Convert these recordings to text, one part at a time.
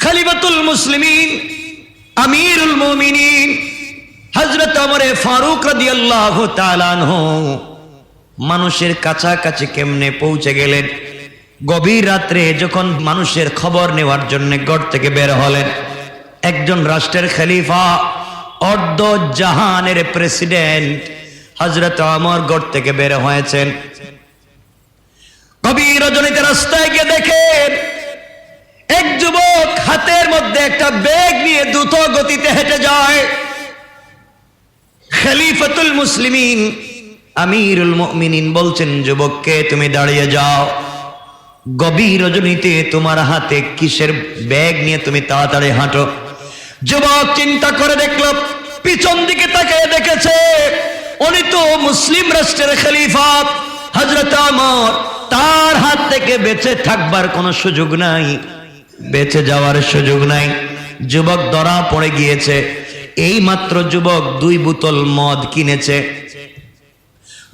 খলিফাতুল মুসলিমিন আমিরুল মুমিনিন হযরত ওমর ফারুক রাদিয়াল্লাহু তাআলা আনহু মানুষের কাছাকাছি কেমনে পৌঁছে গেলেন? গভীর রাত্রে যখন মানুষের খবর নেওয়ার জন্য ঘর থেকে বের হলেন, একজন রাষ্ট্রের খলিফা, অর্ধ জাহানের প্রেসিডেন্ট হযরত ওমর ঘর থেকে বের হয়েছেন। গভীর রজনীতে রাস্তায় গিয়ে দেখেন এক যুবক হাতের মধ্যে একটা ব্যাগ নিয়ে দ্রুত গতিতে হেঁটে যায়। খলিফাতুল মুসলিমিন আমিরুল মুমিনিন বলছেন, যুবককে তুমি দাঁড়িয়ে যাও, গভীর রজনীতে তোমার হাতে কিসের ব্যাগ নিয়ে তুমি তাড়াতাড়ি হাঁটো। যুবক চিন্তা করে দেখল, পিছন দিকে তাকিয়ে দেখেছে উনি তো মুসলিম রাষ্ট্রের খলিফা হযরত ওমর, তার হাত থেকে বেঁচে থাকবার কোনো সুযোগ নাই, বেঁচে যাওয়ার সুযোগ নাই। যুবক ধরা পড়ে গিয়েছে। এই মাত্র যুবক 2 বোতল মদ কিনেছে,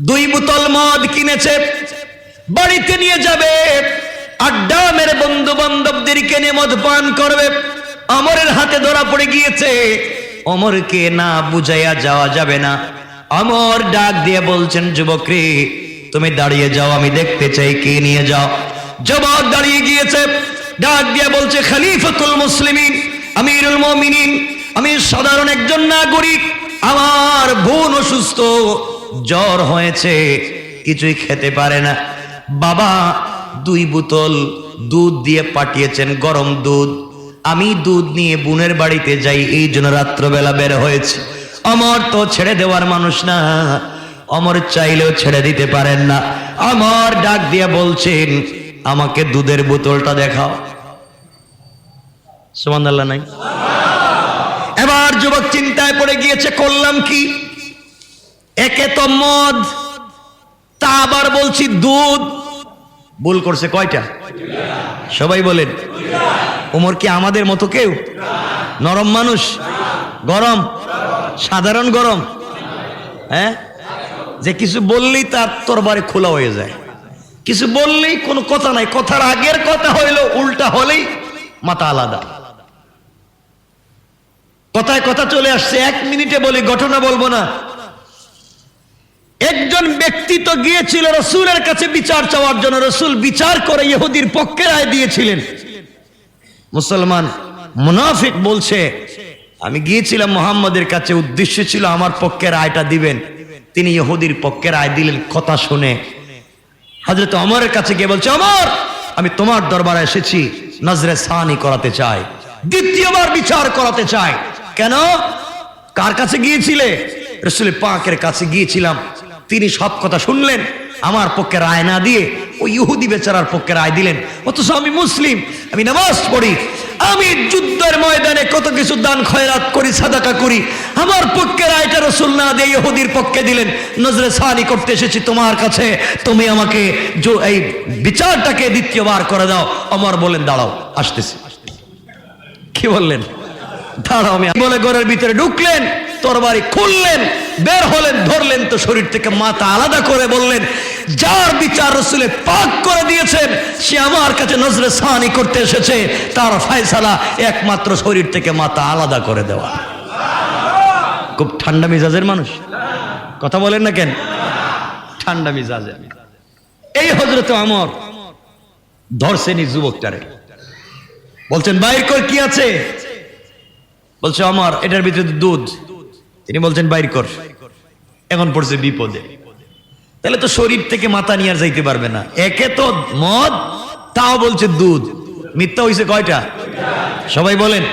2 বোতল মদ কিনেছে, বাড়িতে নিয়ে যাবে, আড্ডা মেরে বন্ধু বান্ধবদেরকে নিয়ে মদ পান করবে। ওমরের হাতে ধরা পড়ে গিয়েছে। ওমরকে না বুঝাইয়া যাওয়া যাবে না। ওমর ডাক দিয়ে বলছেন, যুবক রে তুমি দাঁড়িয়ে যাও, আমি দেখতে চাই কে নিয়ে যাও। যুবক দাঁড়িয়ে গিয়েছে, ডাক দিয়ে বলছে, খলিফাতুল মুসলিমিন আমিরুল মুমিনিন, আমি সাধারণ একজন নাগরিক, আমার বোন অসুস্থ, জ্বর হয়েছে, কিছুই খেতে পারে না। বাবা 2 বোতল দুধ দিয়ে পাঠিয়েছেন, গরম দুধ, আমি দুধ নিয়ে বোনের বাড়িতে যাই, এই জন্য রাত্রবেলা বের হয়েছে। ওমর তো ছেড়ে দেওয়ার মানুষ না, ওমর চাইলেও ছেড়ে দিতে পারেন না। ওমর ডাক দিয়ে বলছেন, আমাকে দুধের বোতলটা দেখাও। সুবহানাল্লাহ নাই? এবার যুবক চিন্তায় পড়ে গিয়েছে, করলাম কি? একে তো মদ, তা আবার বলছি দুধ, ভুল করছে কয়টা? সবাই বলেন। ওমর কি আমাদের মতো কেউ? নরম মানুষ? গরম? সাধারণ গরম? হ্যাঁ, যে কিছু বললেই তার তরবারি খোলা হয়ে যায়, কিছু বললেই কোনো কথা নাই, কথার আগের কথা হইল উল্টা হলেই মাথা আলাদা। কথায় কথা চলে আসছে, 1 মিনিটে বলি, ঘটনা বলবো না। একজন ব্যক্তি তো গিয়েছিল রাসূলের কাছে বিচার চাওয়ার জন্য, রাসূল বিচার করে ইহুদির পক্ষে রায় দিয়েছিলেন। মুসলমান মুনাফিক বলছে, আমি গিয়েছিলাম মুহাম্মদের কাছে, উদ্দেশ্য ছিল আমার পক্ষে রায়টা দিবেন, তিনি ইহুদির পক্ষে রায় দিলেন। কথা শুনে হযরত ওমরের কাছে গিয়ে বলছে, ওমর আমি তোমার দরবারে এসেছি, নজরে সানি করাতে চাই, দ্বিতীয়বার বিচার করাতে চাই। কেন? কার কাছে গিয়েছিলে? রাসূল পাকের কাছে গিয়েছিলাম, তিনি সব কথা শুনলেন, আমার পক্ষে রায় না দিয়ে ওই ইহুদি বেচারার পক্ষে রায় দিলেন। অথচ আমি মুসলিম, আমি নামাজ পড়ি, আমি যুদ্ধের ময়দানে কত কিছু দান খয়রাত করি, সাদাকা করি, আমার পক্ষে রায়টা রাসূল না দিয়ে ইহুদির পক্ষে দিলেন। নজরে সানি করতে এসেছি তোমার কাছে, তুমি আমাকে এই বিচারটাকে দ্বিতীয়বার করে দাও। ওমর বলেন, দাঁড়াও, আসতেছি। কি বললেন? দাঁড়াও। আমি বলে ঘরের ভিতরে ঢুকলেন, তরবারি খুললেন, বের হলেন, ধরলেন তো শরীর থেকে মাথা আলাদা করে বললেন, যার বিচার রাসূলে পাক করে দিয়েছেন, সে আমার কাছে নজরে সানি করতে এসেছে, তার ফয়সালা একমাত্র শরীর থেকে মাথা আলাদা করে দেওয়া। খুব ঠান্ডা মিজাজের মানুষ, কথা বলেন না কেন? ঠান্ডা মিজাজের। এই হযরত ওমর ধরছেন এই যুবকটারে, বলছেন, বাইর কর, কি আছে? বলছে, ওমর এটার ভিতরে দুধ। তিনি বলছেন, বাইর কর। এখন পড়ছে বিপদে, তাহলে তো শরীর থেকে মাথা নিয়ে আর যাইতে পারবে না। একে তো মদ, তাও বলছে দুধ। মিথ্যা হইছে কয়টা? সবাই বলেন।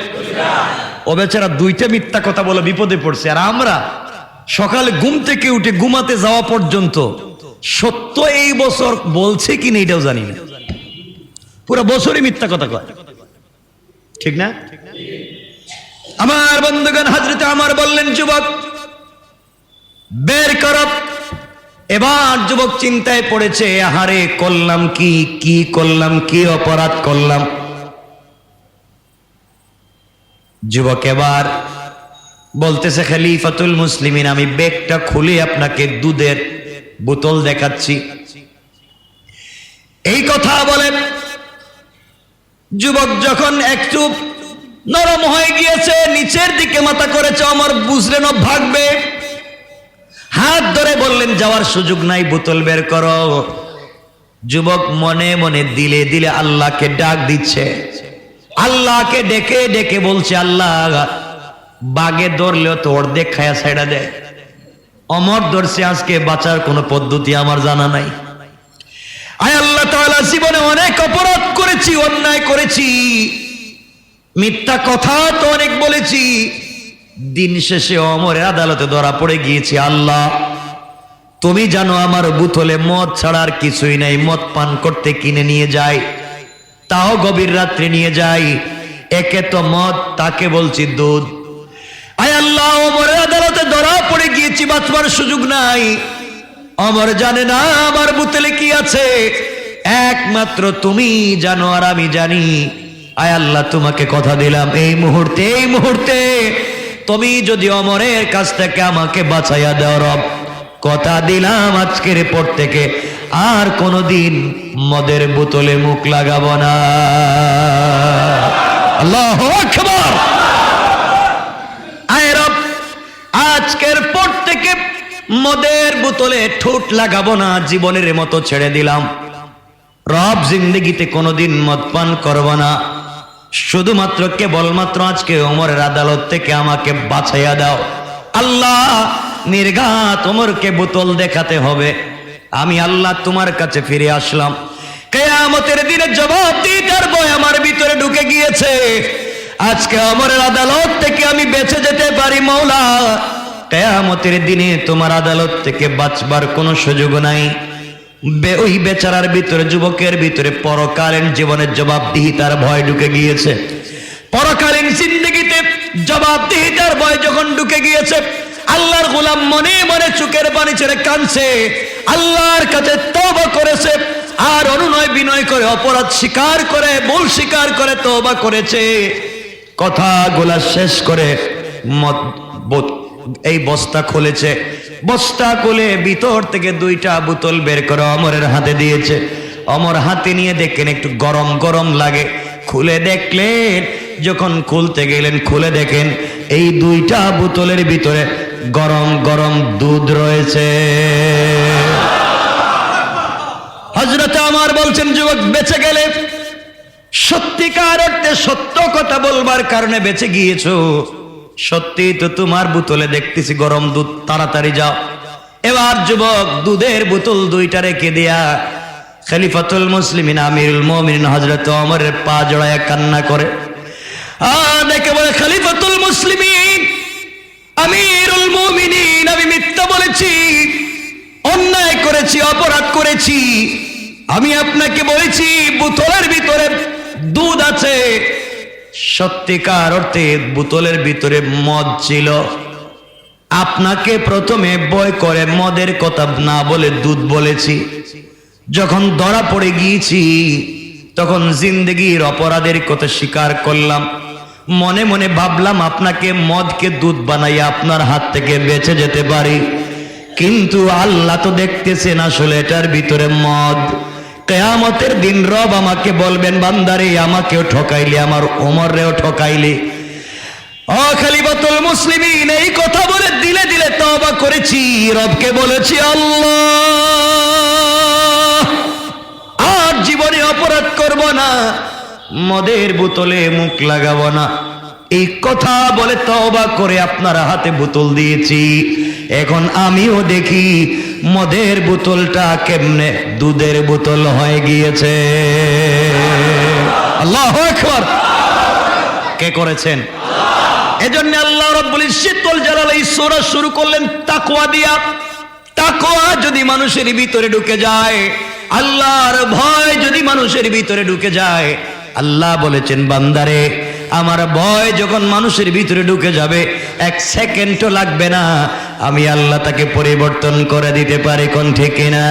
ও বেচারা 2টা মিথ্যা কথা বলে বিপদে পড়ছে, আর আমরা সকালে ঘুম থেকে উঠে ঘুমাতে যাওয়া পর্যন্ত সত্য এই বছর বলছে কিনা এটাও জানি না, পুরো বছরই মিথ্যা কথা কয়, ঠিক না? আমার বন্ধুগণ, হযরত ওমর বললেন, যুবক বের কর। এবার যুবক চিন্তায় পড়েছে, আহারে করলাম কি, কি করলাম, কি অপরাধ করলাম। যুবক এবার বলতেছে, খলিফাতুল মুসলিমিন আমি ব্যাগটা খুলে আপনাকে দুধের বোতল দেখাচ্ছি। এই কথা বলে যুবক যখন একটু নরম হয়ে গিয়েছে, নিচের দিকে মাথা করেছে। ওমর বুঝলেন ও ভাগবে, হাত ধরে বললেন যাওয়ার সুযোগ নাই, বোতল বের করো। যুবক মনে মনে দিলে দিলে আল্লাহকে ডাক দিচ্ছে, আল্লাহকে ডেকে ডেকে বলছে, আল্লাহ বাগে ধরলেও তো অর্ধেক খায়া ছাইড়া দেয়, অমর ধরছে, আজকে বাঁচার কোনো পদ্ধতি আমার জানা নাই। আয় আল্লাহ তাআলা, জীবনে অনেক অপরাধ করেছি, অন্যায় করেছি, মিথ্যা কথা তো অনেক বলেছি, দিন শেষে অমরের আদালতে ধরা পড়ে গিয়েছি। আল্লাহ তুমি জানো আমার বোতলে মদ ছাড়া আর কিছুই নাই, মদ পান করতে কিনে নিয়ে যাই, তাও গভীর রাত্রে নিয়ে যাই, একে তো মদ, তাকে বলছি দুধ। আয় আল্লাহ, ওমরের আদালতে ধরা পড়ে গিয়েছি, বাঁচবার সুযোগ নাই। ওমর জানে না আমার বোতলে কি আছে, একমাত্র তুমি জানো আর আমি জানি। আয় আল্লাহ, তোমাকে কথা দিলাম, এই মুহূর্তে তুমি যদি ওমরের কাছ থেকে আমাকে বাঁচাইয়া দাও রব, কথা দিলাম আজকের পর থেকে আর কোনোদিন মদের বোতলে মুখ লাগাবো না। আল্লাহু আকবার। আয় রব, আজকের পর থেকে মদের বোতলে ঠোঁট লাগাবো না, জীবনের মতো ছেড়ে দিলাম রব, জিন্দগিতে কোনোদিন মদ পান করবো না, শুধুমাত্র কেবলমাত্র আজকে ওমরের আদালত থেকে আমাকে বাঁচাইয়া দাও। আল্লাহ, নির্ঘাত ওমরকে বোতল দেখাতে হবে। আমি আল্লাহ তোমার কাছে ফিরে আসলাম। কিয়ামতের দিনে জবাব দিতে ভয় আমার ভিতরে ঢুকে গিয়েছে। আজকে ওমরের আদালত থেকে আমি বেঁচে যেতে পারি মওলা, কিয়ামতের দিনে তোমার আদালত থেকে বাঁচবার কোনো সুযোগ নাই। ওই বেচারার ভিতরে, যুবকের ভিতরে পরকালীন জীবনের জবাবদিহিতার ভয় ঢুকে গিয়েছে। পরকালীন জিন্দেগিতে জবাবদিহিতার ভয় যখন ঢুকে গিয়েছে, আল্লাহর গোলাম মনে মনে চোখের পানি ছেড়ে কাঁদছে, আল্লাহর কাছে তওবা করেছে, আর অনুনয় বিনয় করে, অপরাধ স্বীকার করে, ভুল স্বীকার করে তওবা করেছে। কথাগুলা শেষ করে এই বস্তা খুলেছে, বস্তা খুলে ভিতর থেকে দুইটা বোতল বের করে ওমরের হাতে দিয়েছে। ওমর হাতে নিয়ে দেখেন একটু গরম গরম লাগে, খুলে দেখলেন, যখন খুলতে গেলেন খুলে দেখেন এই দুইটা বোতলের ভিতরে গরম গরম দুধ রয়েছে। হযরত ওমর বলছেন, যুবক বেঁচে গেলে সত্যিকার অর্থে সত্য কথা বলবার কারণে বেঁচে গিয়েছো, সত্যি তো তোমার বোতলে দেখতেছি গরম দুধ, তাড়াতাড়ি যাও। এবার যুবক দুধের বোতল দুইটা রেখে দিয়া খলিফাতুল মুসলিমিন আমিরুল মুমিনিন হযরত ওমরের পা জড়ায়া কান্না করে, দেখে বলে, খলিফাতুল মুসলিমিন আমিরুল মুমিনিন, আমি মিথ্যা বলেছি, অন্যায় করেছি, অপরাধ করেছি। আমি আপনাকে বলেছি বোতলের ভিতরে দুধ আছে, সত্যিকার অর্থে বোতলের ভিতরে মদ ছিল। আপনাকে প্রথমে ভয় করে মদের কথা না বলে দুধ বলেছি। যখন ধরা পড়ে গিয়েছি তখন জিন্দেগির অপরাধের কথা স্বীকার করলাম। মনে মনে ভাবলাম আপনাকে মদকে দুধ বানাইয়া আপনার হাত থেকে বেঁচে যেতে পারি, কিন্তু আল্লাহ তো দেখতেছেন আসলে এটার ভিতরে মদ। কিয়ামতের দিন রব আমাকে বলবেন, বান্দারে আমাকেও ঠকাইলি, আমার ওমরেও ঠকাইলি। ও খলিফাতুল মুসলিমিন, এই কথা বলে দিলে দিলে তওবা করেছি, রবকে বলেছি, আল্লাহ আর জীবনে অপরাধ করব না, মদের বোতলে মুখ লাগাবো না। এই কথা বলে তওবা করে আপনার হাতে বোতল দিয়েছি। এখন আমিও দেখি মদের বোতলটা কেমনে দুধের বোতল হয়ে গিয়েছে। আল্লাহু আকবার। কে করেছেন? এজন্য আল্লাহ রাব্বুল ইজ্জতুল জালাল এই সূরা শুরু করলেন তাকওয়া দিয়া। তাকওয়া যদি মানুষের ভিতরে ঢুকে যায়, আল্লাহর ভয় যদি মানুষের ভিতরে ঢুকে যায়, আল্লাহ বলেছেন, বান্দারে আমার ভয় যখন মানুষের ভিতরে ঢুকে যাবে, এক সেকেন্ডও লাগবে না, আমি আল্লাহ তাকে পরিবর্তন করে দিতে পারি। কোন ঠিক না?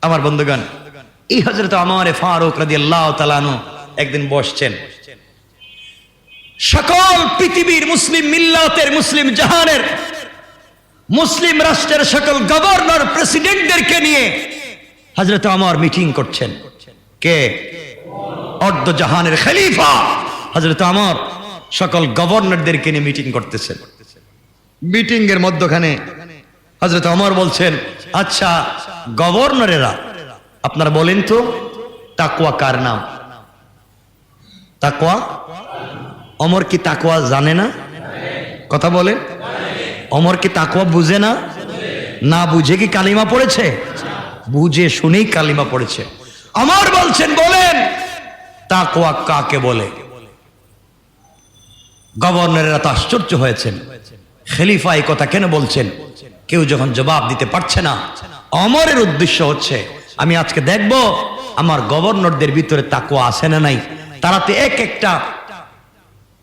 আমার বন্ধুগণ, এই হযরত ওমর ফারুক রাদিয়াল্লাহু তাআলা আনহু একদিন বসছেন, সকল পৃথিবীর মুসলিম মিল্লাতের, মুসলিম জাহানের, মুসলিম রাষ্ট্রের সকল গভর্নর প্রেসিডেন্টদেরকে নিয়ে হযরত ওমর মিটিং করছেন। কে? অর্ধ জাহানের খলিফা হযরত ওমর সকল গভর্নরদেরকে নিয়ে মিটিং করতেছেন। মিটিং এর মধ্যখানে হযরত ওমর বলছেন, আচ্ছা গভর্নরেরা আপনারা বলেন তো তাকওয়া কার নাম? তাকওয়া ওমর কি তাকওয়া জানে না? কথা বলেন, ওমর কি তাকওয়া বুঝে না? না বুঝে কি কালিমা পড়েছে? বুঝে শুনেই কালিমা পড়েছে। ওমর বলছেন, বলেন তাকওয়া কাকে বলে? গভর্নরেরা তো আশ্চর্য হয়েছেন, খলিফা এই কথা কেন বলছেন? কেউ যখন জবাব দিতে পারছে না, ওমরের উদ্দেশ্য হচ্ছে আমি আজকে দেখব আমার গভর্নরদের ভিতরে তাকওয়া আছে না নাই। তারা তো এক একটা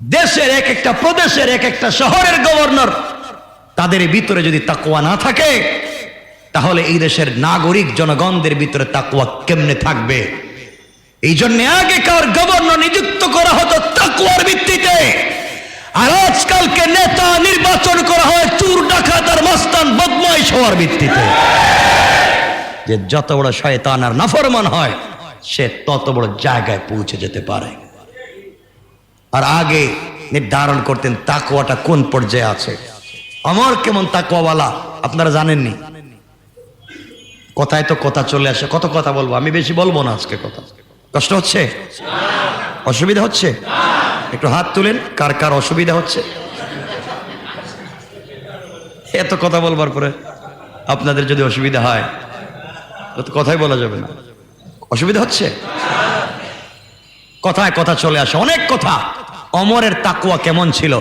দেশের, এক একটা প্রদেশের, এক একটা শহরের গভর্নর, তাদের ভিতরে যদি তাকওয়া না থাকে তাহলে এই দেশের নাগরিক জনগণদের ভিতরে তাকওয়া কেমনে থাকবে? এই জন্য আগেকার গভর্নর নিযুক্ত করা হতো তাকওয়ার ভিত্তিতে, আর আজকালকে নেতা নির্বাচন করা হয় চোর ডাকাত আর মস্তান বদমাইশ হওয়ার ভিত্তিতে। যে যত বড় শয়তান আর নাফরমান হয় সে তত বড় জায়গায় পৌঁছে যেতে পারে। আর আগে নির্ধারণ করতেন তাকওয়াটা কোন পর্যায়ে আছে। ওমর কেমন তাকওয়াওয়ালা আপনারা জানেননি। কথায় তো কথা চলে আসে, কত কথা বলবো, আমি বেশি বলবো না আজকে। কথা কষ্ট হচ্ছে? অসুবিধা হচ্ছে? একটু হাত তুলেন কার কার অসুবিধা হচ্ছে। এত কথা বলবার পরে আপনাদের যদি অসুবিধা হয় তো কথাই বলা যাবে না। অসুবিধা হচ্ছে? কথায় কথা চলে আসে, অনেক কথা। ওমরের তাকওয়া কেমন ছিল?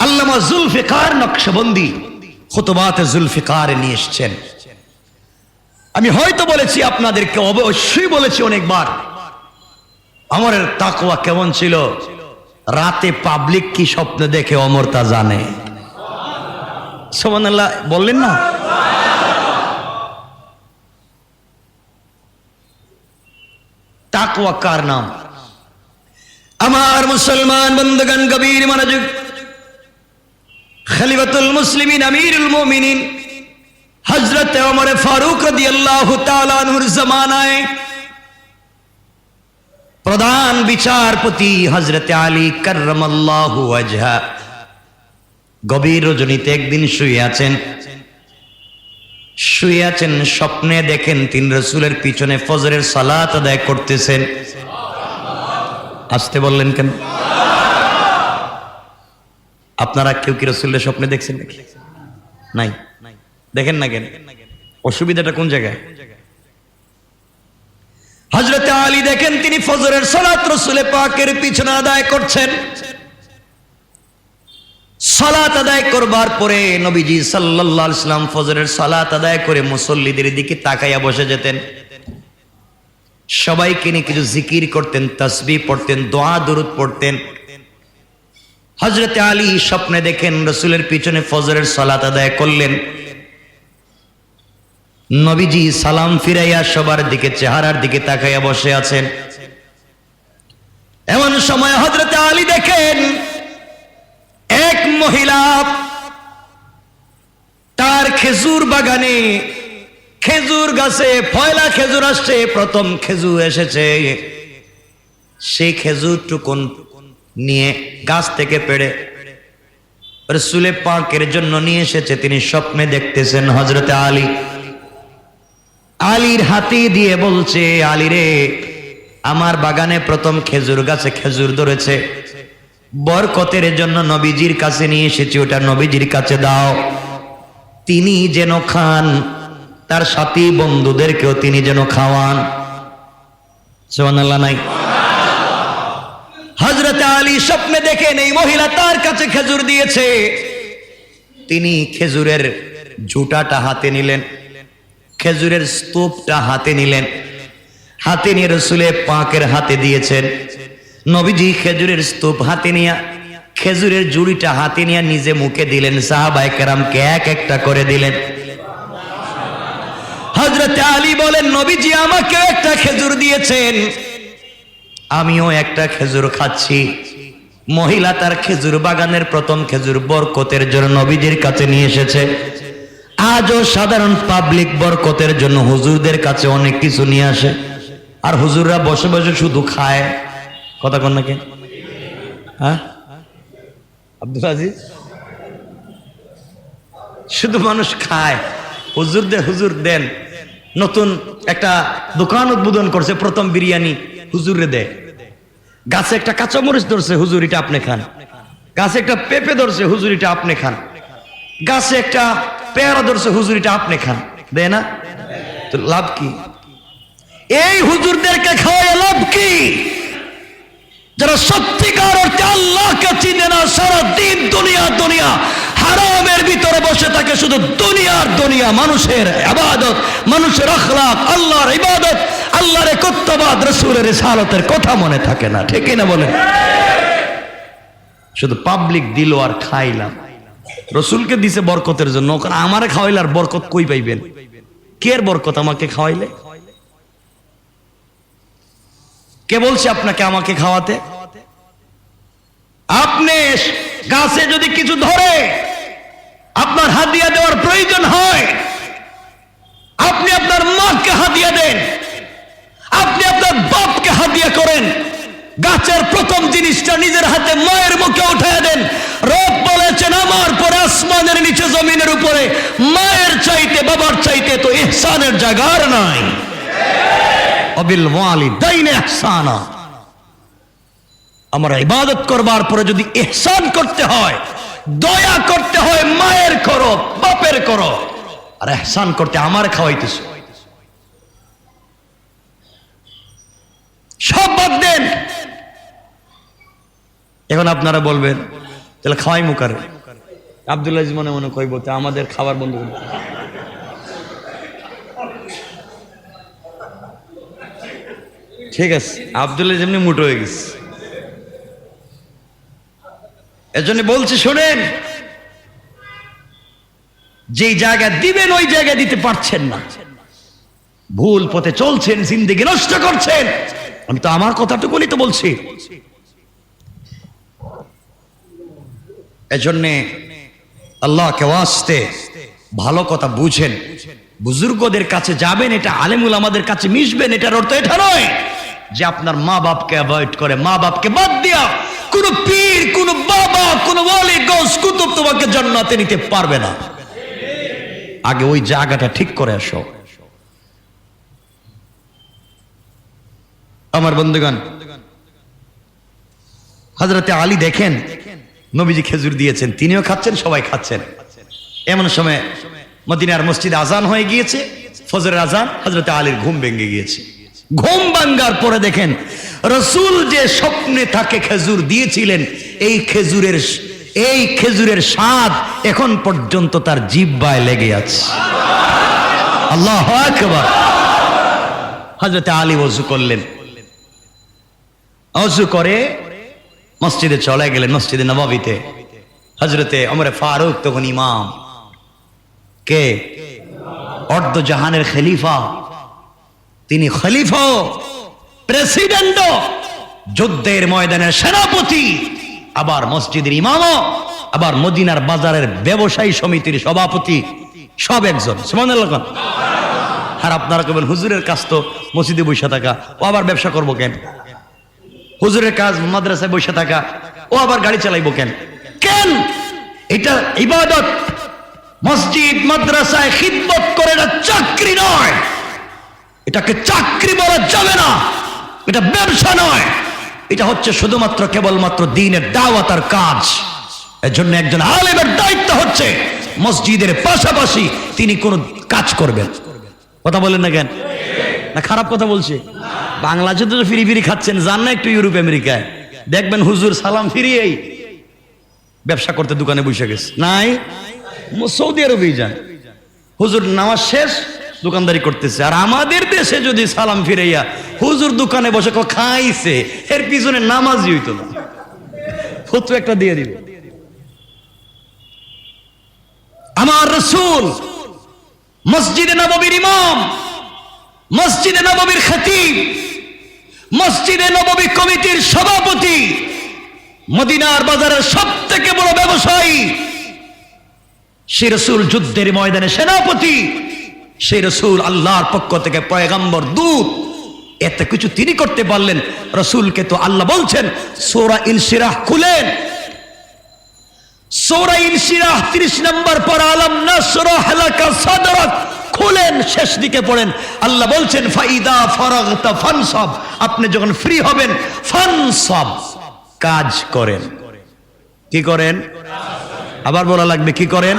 আল্লামা জুলফিকার নকশবন্দি খুতবাতে জুলফিকারে নিয়ে এসেছেন। আমি হয়তো বলেছি আপনাদেরকে, অবশ্যই বলেছি অনেকবার, ওমরের তাকওয়া কেমন ছিল। রাতে পাবলিক কি স্বপ্ন দেখে ওমর তা জানে। সুবহানাল্লাহ বললেন না? তাকওয়া কার নাম? আমার মুসলমান বন্ধুগণ, গভীর মনোযোগ। খলিফাতুল মুসলিমিন আমিরুল মুমিনিন হযরত ওমর ফারুক রাদিয়াল্লাহু তাআলা আনহুর জামানায় প্রধান বিচারপতি হযরত আলী কাররামাল্লাহু ওয়াজহা গভীর রজনীতে একদিন শুয়ে আছেন, স্বপ্নে দেখেন তিনি রাসূলের পিছনে ফজরের সালাত আদায় করতেছেন। আসতে বললেন কেন? আপনারা কেউ কি রাসূলের স্বপ্নে দেখছেন নাকি? নাই, দেখেন না কেন? অসুবিধাটা কোন জায়গায়? হযরত আলী দেখেন তিনি ফজরের সালাত রাসূল পাকের পিছনে আদায় করছেন। সালাত আদায় করবার পরে নবীজি সাল্লাল্লাহু আলাইহি ওয়াসাল্লাম ফজরের সালাত আদায় করে মুসল্লিদের দিকে তাকাইয়া বসে যেতেন। সবাইকে নিয়ে কিছু জিকির করতেন, তাসবিহ পড়তেন, দোয়া দরুদ পড়তেন। হযরত আলী স্বপ্নে দেখেন রাসূলের পিছনে ফজরের সালাত আদায় করলেন। নবীজি সালাম ফিরাইয়া সবার দিকে চেহারার দিকে তাকাইয়া বসে আছেন। এমন সময় হযরত আলী দেখেন এক মহিলা তার খেজুর বাগানে, খেজুর গাছে পয়লা খেজুর আসছে, প্রথম খেজুর এসেছে, সেই খেজুরটুকুন নিয়ে গাছ থেকে পেড়ে রাসূল পাকের জন্য নিয়ে এসেছে। তিনি স্বপ্নে দেখতেছেন হযরত আলী আলীর হাতে দিয়ে বলছে, আলী রে, আমার বাগানে প্রথম খেজুর গাছে খেজুর ধরেছে, বরকতের জন্য নবীজির কাছে নিয়ে এসেছি, ওটা নবীজির কাছে দাও, তিনি যেন খান, তার সাথী বন্ধুদেরকেও তিনি যেন খাওয়ান। সুবহানাল্লাহ নাই? হযরত আলী স্বপ্নে দেখেন এই মহিলা তার কাছে খেজুর দিয়েছে। তিনি খেজুরের ঝুটাটা হাতে নিলেন, খেজুরের স্তূপটা হাতে নিলেন, হাতে নিয়ে রাসূল পাকের হাতে দিয়েছেন। নবীজি খেজুরের স্তূপ হাতে নিয়ে, খেজুরের জুড়িটা হাতে নিয়ে নিজে মুখে দিলেন, সাহাবায়ে কেরামকে এক একটা করে দিলেন। হযরত আলী বলেন, নবীজি আমাকে একটা খেজুর দিয়েছেন, আমিও একটা খেজুর খাচ্ছি। মহিলা তার খেজুর বাগানের প্রথম খেজুর বরকতের জন্য নবীজির কাছে নিয়ে এসেছে। আজও সাধারণ পাবলিক বরকতের জন্য হুজুরদের কাছে অনেক কিছু নিয়ে আসে। আর হুজুররা বসে বসে শুধু খায়, কথা কন নাকি? হ্যাঁ আব্দুল আজিজ, শুধু মানুষ খায়, হুজুর দেন। নতুন একটা দোকান উদ্বোধন করছে, প্রথম বিরিয়ানি হুজুরে দেয়। গাছে একটা কাঁচামরিচ ধরছে, হুজুর এটা আপনি খান। গাছে একটা পেঁপে ধরছে, হুজুর এটা আপনি খান। গাছে একটা পেয়ারা ধরছে, হুজুর এটা আপনি খান। দেয় না? তো লাভ কি? এই হুজুরদেরকে খাওয়ায় লাভ কি? যারা সত্যিকার অর্থে আল্লাহকে চিনে না, সারা দিন দুনিয়া হারামের ভিতরে বসে থাকে, শুধু দুনিয়া, মানুষের ইবাদত, মানুষের আখলাক, আল্লাহর ইবাদত, আল্লাহর একত্ববাদ, রাসূলের রিসালাতের কথা মনে থাকে না, ঠিক না বলেন? শুধু পাবলিক দিল আর খাইলাম। রাসূলকে দিছে বরকতের জন্য, কারণ আমারে খাওয়াইলে আর বরকত কই পাইবেন? কে বরকত আমাকে খাওয়াইলে? কে বলছে আপনাকে আমাকে খাওয়াতে? আপনি গাছে যদি কিছু ধরে আপনার হাদিয়া দেওয়ার প্রয়োজন হয়, আপনি আপনার মাকে হাদিয়া দেন, আপনি আপনার বাপকে হাদিয়া করেন। গাছের প্রথম জিনিসটা নিজের হাতে মায়ের মুখে উঠায় দেন। রব বলেছেন, আমার পরে আসমানের নিচে জমিনের উপরে মায়ের চাইতে বাবার চাইতে তো ইহসানের জায়গা আর নাই। অবিল ওয়ালিদাইনি ইহসানা। আমরা ইবাদত করবার পরে যদি ইহসান করতে হয়, দয়া করতে হয়, মায়ের করো, বাপের করো, আর ইহসান করতে আমার খাওয়াইতেছ, সব বাদ দেন। এখন আপনারা বলবেন তাহলে খাওয়াই মুকারে। আব্দুল আজিজ মনে মনে কইব তা আমাদের খাবার বন্ধ করে। ঠিক আছে, আব্দুল্লাহ যেমনি মুটো হয়ে গেছে, এজন্য বলছি শোনেন, যেই জায়গা দিবেন ওই জায়গা দিতে পারছেন না, ভুল পথে চলছেন, জিন্দেগি নষ্ট করছেন। আমি তো আমার কথাটুকুনি তো বলছি। এজন্য আল্লাহকে ওয়াস্তে ভালো কথা বুঝেন, বুজুর্গদের কাছে যাবেন, এটা আলেমুল আমাদের কাছে মিশবেন, এটার অর্থ এটা নয় যে আপনার মা বাপকে অ্যাভয়েড করে, মা বাপকে বাদ দিয়া কোন পীর, কোন বাবা, কোন ওয়ালি, গৌস, কুতুব তোমাকে জান্নাতে নিতে পারবে না। আগে ওই জায়গাটা ঠিক করে আসো। আমার বন্ধুগণ, হযরতে আলী দেখেন, নবীজি খেজুর দিয়েছেন, তিনিও খাচ্ছেন, সবাই খাচ্ছেন। এমন সময় মদিনার মসজিদে আজান হয়ে গিয়েছে, ফজরের আজান। হযরতে আলীর ঘুম ভেঙে গিয়েছে। ঘুম ভাঙ্গার পরে দেখেন রাসূল যে স্বপ্নে তাকে খেজুর দিয়েছিলেন, এই খেজুরের স্বাদ এখন পর্যন্ত তার জিহ্বায় লেগে আছে। আল্লাহু আকবার। হযরতে আলী ওযু করলেন, ওযু করে মসজিদে চলে গেলেন, মসজিদে নববীতে। হযরতে ওমর ফারুক তখন ইমাম। কে? অর্ধ জাহানের খলিফা। তিনি খলিফা, প্রেসিডেন্ট, যুদ্ধের ময়দানের সেনাপতি, আবার মসজিদের ইমামও, আবার মদিনার বাজারের ব্যবসায়ী সমিতির সভাপতি, সব একজন। সুবহানাল্লাহ। আর আপনারা কবেন হুজুরের কাজ তো মসজিদে বসে থাকা, ও আবার ব্যবসা করবো কেন? হুজুরের কাজ মাদ্রাসায় বসে থাকা, ও আবার গাড়ি চালাইবো কেন? কেন? এটা ইবাদত। মসজিদ মাদ্রাসায় খিদমত করে, এটা চাকরি নয়, এটাকে চাকরি বলা যাবে না, এটা ব্যবসা নয়, এটা হচ্ছে শুধুমাত্র কেবলমাত্র দ্বীনের দাওয়াতের কাজ। এর জন্য একজন আলেমের দায়িত্ব হচ্ছে মসজিদের পাশাপাশি তিনি কোন কাজ করবেন। কথা বলেন না কেন? না খারাপ কথা বলছে? বাংলাদেশে তো ফিরি ফিরি খাচ্ছেন, যান না একটু ইউরোপ আমেরিকায়, দেখবেন হুজুর সালাম ফিরিয়েই ব্যবসা করতে দোকানে বসে গেছে। নাই, সৌদি আরবেই যান, হুজুর নামাজ শেষ দোকানদারি করতেছে। আর আমাদের দেশে যদি সালাম ফিরাইয়া হুজুর দোকানে বসে খাইছে, এর পিছনে নামাজই হইতো না, ফতোয়া একটা দিয়ে দিবে। আমার রাসূল মসজিদে নববীর ইমাম, মসজিদে নববীর খতিব, মসজিদে নববী কমিটির সভাপতি, মদিনার বাজারের সবথেকে বড় ব্যবসায়ী, সে রাসূল যুদ্ধের ময়দানে সেনাপতি, সে রাসূল আল্লাহর পক্ষ থেকে পয়গম্বর দূত, এত কিছু তিনি করতে পারলেন, রাসূলকে তো আল্লাহ বলছেন সূরা ইনশিরাহ খুলেন, সূরা ইনশিরাহ 30 নম্বর পারা, আলাম নাশরাহ লাকা সাদরাক খুলেন, শেষ দিকে পড়েন। আল্লাহ বলছেন ফাইদা ফারাগতা ফানসাব, আপনি যখন ফ্রি হবেন ফানসাব, কাজ করেন। কি করেন? আবার বলা লাগবে, কি করেন?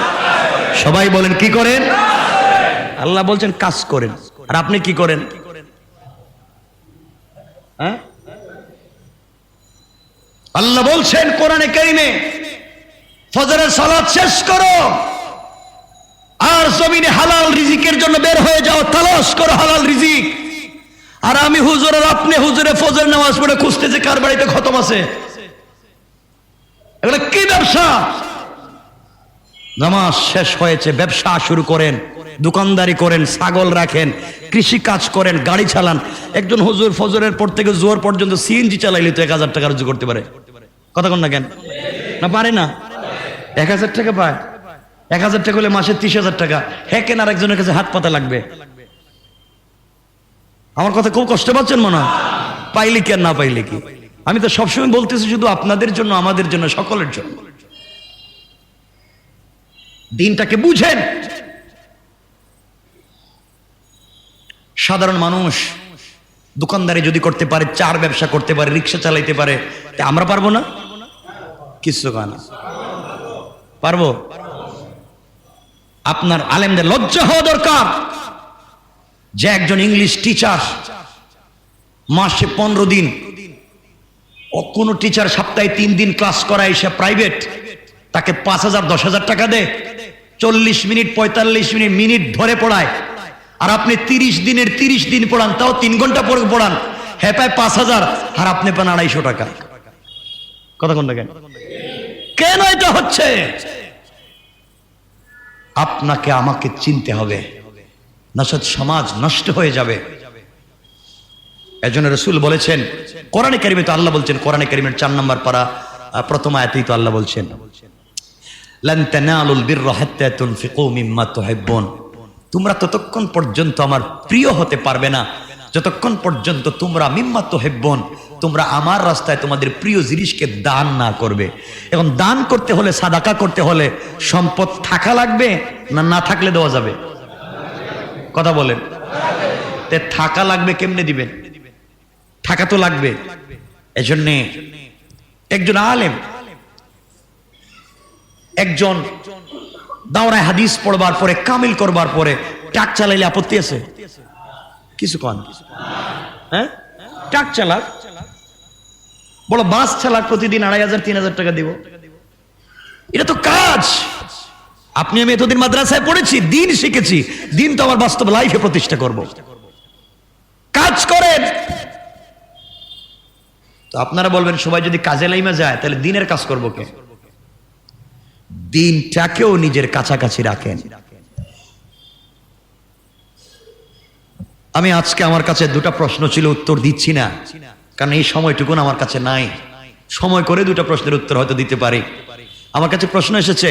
সবাই বলেন কি করেন? আল্লাহ বলছেন কাজ করেন, আর আপনি কি করেন? হ্যাঁ, আল্লাহ বলছেন কোরআনে কারিমে ফজরের সালাত শেষ করো আর জমিনে হালাল রিজিকের জন্য বের হয়ে যাও, তালাশ করো হালাল রিজিক। আর আমি হুজুর আর আপনি হুজুরে ফজর নামাজ পড়ে খুঁজতেছি কার বাড়িতে খতম আছে। এগুলো কি ব্যবসা? নামাজ শেষ হয়েছে, ব্যবসা শুরু করেন, দোকানদারি করেন, ছাগল রাখেন, কৃষি কাজ করেন, গাড়ি চালান। একজন হুজুর ফজরের পর থেকে জোহর পর্যন্ত সিএনজি চালাইলে তো 1000 টাকা রোজগার করতে পারে। কথা কন না কেন? না পারে না? 1000 টাকা পায়। 1000 টাকা হলে মাসে 30,000 টাকা। হ্যাঁ, কেন আরেকজনের কাছে হাত পাতা লাগবে? আমার কথা খুব কষ্ট পাচ্ছেন মনে হয়? পাইলে কি আর না পাইলে কি? আমি তো সবসময় বলতেছি শুধু আপনাদের জন্য, আমাদের জন্য, সকলের জন্য। দিনটাকে বুঝেন। সাধারণ মানুষ দোকানদারি যদি করতে পারে, চার ব্যবসা করতে পারে, রিক্সা চালাইতে পারে, তা আমরা পারবো না? কিছু কানা পারবো? আপনার আলেমদের লজ্জা হওয়া দরকার যে একজন ইংলিশ টিচার মাসে 15 দিন, ও কোন টিচার সপ্তাহে 3 দিন ক্লাস করায়, সে প্রাইভেট, তাকে 5,000 10,000 টাকা দেয়, 40 মিনিট 45 মিনিট ধরে পড়ায়। আর আপনি 30 দিনের 30 দিন পড়ান, তাও 3 ঘন্টা পরে পড়ান, হ্যাঁ পায় 5,000 আর আপনি পান 250 টাকা। কথা কোনটা কেন? কেন এটা হচ্ছে? আপনাকে আমাকে চিনতে হবে, নচেৎ সমাজ নষ্ট হয়ে যাবে। এজন্য রাসূল বলেছেন, কোরআনে কারিমে তো আল্লাহ বলছেন, কোরআনে কারিমের 4 নম্বর পারা প্রথম আয়াতেই তো আল্লাহ বলছেন লান তানালুল বিররা হাত্তা তুনফিকু মিম্মা তুহিব্বুন, তোমরা ততক্ষণ পর্যন্ত আমার প্রিয় হতে পারবে না যতক্ষণ পর্যন্ত তোমরা মিম্মা তুহিব্বুন, তোমরা আমার রাস্তায় তোমাদের প্রিয় জিনিসকে দান না করবে। এখন দান করতে হলে, সাদাকা করতে হলে সম্পদ থাকা লাগবে না না থাকলে দেওয়া যাবে? কথা বলেন। তে থাকা লাগবে, কেমনে দিবেন? থাকা তো লাগবে। এজন্য একজন আলেম, একজন দাওরায়ে হাদিস পড়বার পরে, কামিল করবার পরে ট্রাক চালাইলে আপত্তি আছে? কিছু কন? হ্যাঁ, ট্রাক চালাক, বড় বাস চালাক, প্রতিদিন 2,500 3,000 টাকা দিব, এটা তো কাজ। আপনি আমি এতদিন মাদ্রাসায় পড়েছি, দিন শিখেছি, দিন তো আমার বাস্তব লাইফে প্রতিষ্ঠা করব। কাজ করেন। তো আপনারা বলবেন সবাই যদি কাজে লাইমা যায় তাহলে দিনের কাজ করবো কে? দিনটাকেও নিজের কাছাকাছি রাখেন। আমি আজকে আমার কাছে 2টা প্রশ্ন ছিল, উত্তর দিচ্ছি না কারণ এই সময়টুকুন আমার কাছে নাই। সময় করে 2টা প্রশ্নের উত্তর হয়তো দিতে পারি। আমার কাছে প্রশ্ন এসেছে,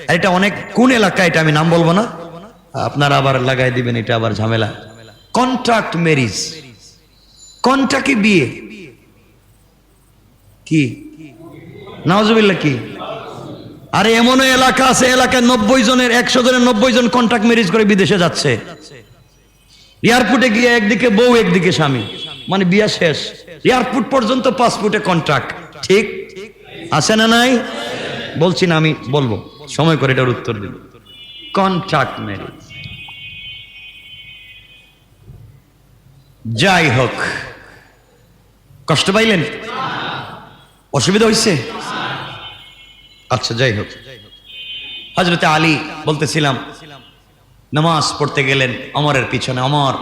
আর এটা অনেক কোন এলাকা, এটা আমি নাম বলবো না, আপনারা আবার লাগাই দিবেন, এটা আবার ঝামেলা। কন্ট্রাক্ট ম্যারেজ, কন্ট্রাক্টে বিয়ে কি? নাউজুবিল্লাহ কি? আরে এমনও এলাকা আছে, এলাকায় 90 জনের 100 জনের 90 জন কন্ট্রাক্ট ম্যারেজ করে বিদেশে যাচ্ছে। এয়ারপোর্টে গিয়ে একদিকে বউ একদিকে স্বামী, মানে বিয়া শেষ, এয়ারপোর্ট পর্যন্ত পাসপোর্টে কন্ট্রাক্ট। ঠিক আছে না নাই? বলছি না, আমি বলবো, সময় করে এটার উত্তর দিব। Contract marriage. যাই হোক, কষ্ট পাইলেন? অসুবিধা হয়েছে? আচ্ছা, যাই হোক, হযরতে আলী বলতেছিলাম, নামাজ পড়তে গেলেন, ওমরের পিছনে ওমর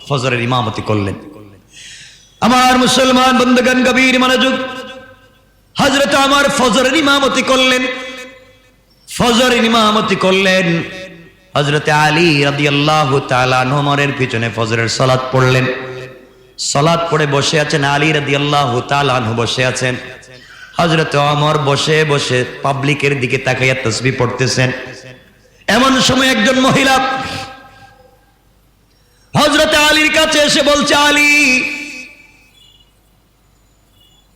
ফজরের ইমামতি করলেন। আমার মুসলমান বন্ধুগণ, গভীর মনোযোগ। হযরত ওমর ফজরের ইমামতি করলেন, ফজরের ইমামতি করলেন। হযরতে আলী রাদিয়াল্লাহু তাআলা আনহু ওমরের পিছনে ফজরের সালাত পড়লেন। সালাত পড়ে বসে আছেন আলী রাদিয়াল্লাহু তাআলা আনহু, বসে আছেন। হযরত ওমর বসে বসে পাবলিকের দিকে তাকাইয়া তাসবিহ পড়তেছেন। এমন সময় একজন মহিলা হযরত আলীর কাছে এসে বলছে, আলী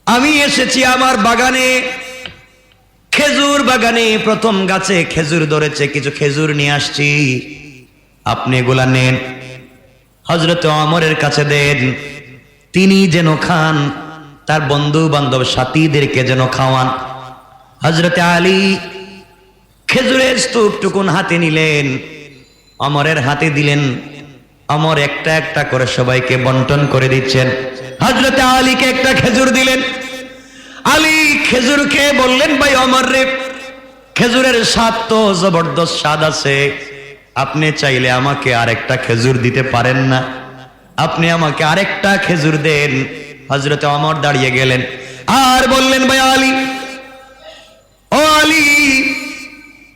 আমি এসেছি আমার বাগানে, খেজুর বাগানে প্রথম গাছে খেজুর ধরেছে, কিছু খেজুর নিয়ে আসছি, আপনি এগুলা নেন, হযরত ওমরের কাছে দেন, তিনি যেন খান, তার বন্ধু বান্ধব সাথীদেরকে যেন খাওয়ান। হযরত আলী খেজুরের স্তূপটুকুন হাতে নিলেন, ওমরের হাতে দিলেন, ওমর একটা একটা করে সবাইকে বন্টন করে দিচ্ছেন। হযরত আলীকে একটা খেজুর দিলেন, আলী খেজুর খেয়ে বললেন, ভাই ওমর রে, খেজুরের স্বাদ তো জবরদস্ত স্বাদ আছে, আপনি চাইলে আমাকে আরেকটা খেজুর দিতে পারেন না, আপনি আমাকে আরেকটা খেজুর দেন। হযরত ওমর দাঁড়িয়ে গেলেন আর বললেন, ভাই আলী, ও আলী,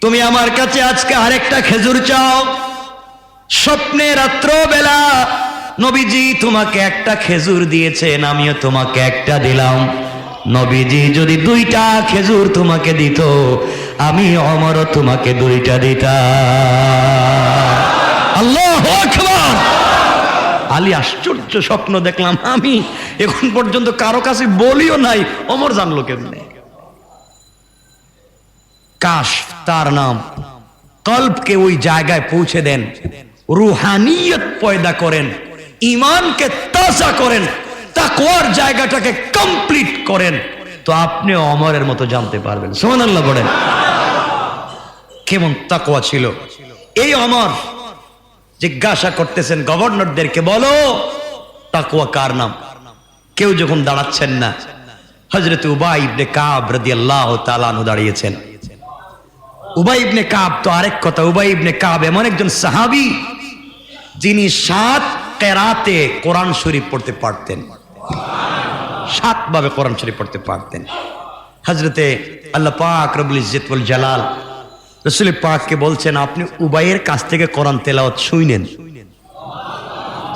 তুমি আমার কাছে আজকে আরেকটা খেজুর চাও? স্বপ্নে রাত্রবেলা নবীজি তোমাকে একটা খেজুর দিয়েছেন, আমিও তোমাকে একটা দিলাম, নবীজি যদি দুইটা খেজুর তোমাকে দিত, আমি ওমরও তোমাকে দুইটা দিতাম। আল্লাহু আকবার। আলী আশ্চর্য, স্বপ্ন দেখলাম আমি, এখন পর্যন্ত কারো কাছে বলিও নাই, ওমর জানলো কেমনে? কাশ তার নাম, কলবকে ওই জায়গায় পৌঁছে দেন, রুহানিয়ত পয়দা করেন, ঈমানকে তাজা করেন, তাকওয়ার জায়গাটাকে কমপ্লিট করেন, তো আপনি ওমরের মতো জানতে পারবেন। সুবহানাল্লাহ বলেন। কেমন তাকওয়া ছিল এই ওমর! জিজ্ঞাসা করতেছেন গভর্নরদেরকে, বলো তাকওয়া কার নাম? কেউ যখন দাঁড়াচ্ছেন না, হযরত উবাই ইবনে কাব রাদিয়াল্লাহু তাআলা আনহু দাঁড়িয়েছেন। উবাই ইবনে কাব তো আরেক কথা, উবাই ইবনে কাব এমন একজন সাহাবী যিনি 7 কেরাতে কোরআন শরীফ পড়তে পারতেন, 7 ভাবে কোরআন শরীফ পড়তে পারতেন। হযরতে আল্লাহ পাক রব্বুল ইজ্জত ওয়াল জালাল রাসূল পাককে বলছেন, আপনি উবাইয়ের কাছ থেকে কোরআন তেলাওয়াত শুনেন।